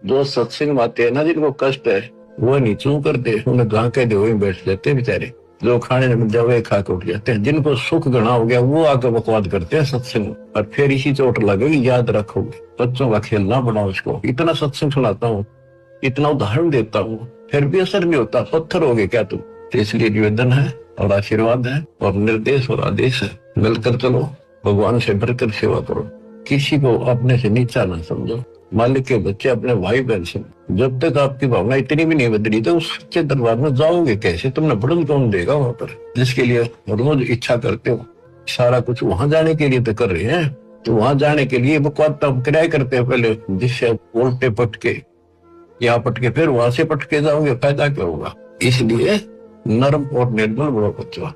जो सत्संग में आते हैं ना, जिनको कष्ट है वो नहीं चू करते, उन्हें झांके दे वही बैठ जाते बेचारे। जो खाने में दवाई खा के उठ जाते हैं। जिनको सुख गणा हो गया वो आके बकवाद करते हैं सत्संग, और फिर इसी चोट लगेगी, याद रखोगे। बच्चों का खेल ना बनाओ इसको। इतना सत्संग सुनाता हूँ, इतना उदाहरण देता हूँ, फिर भी असर नहीं होता। पत्थर हो गए क्या तुम? तो इसलिए निवेदन है और आशीर्वाद है और निर्देश और आदेश है, मिलकर चलो, भगवान से बढ़कर सेवा करो, किसी को अपने से नीचा ना समझो। मालिक के बच्चे अपने भाई बहन से, जब तक आपकी भावना इतनी भी नहीं बदली तो उस सच्चे दरबार में जाओगे कैसे? तुमने बढ़न कौन देगा वहां पर, जिसके लिए रोज इच्छा करते हो? सारा कुछ वहां जाने के लिए तो कर रहे हैं, तो वहां जाने के लिए बकवाद किराए करते हैं पहले, जिससे उल्टे पटके यहाँ पटके फिर वहां से पटके जाओगे, फायदा क्या होगा? इसलिए नर्म और निर्मल बनो बच्चों।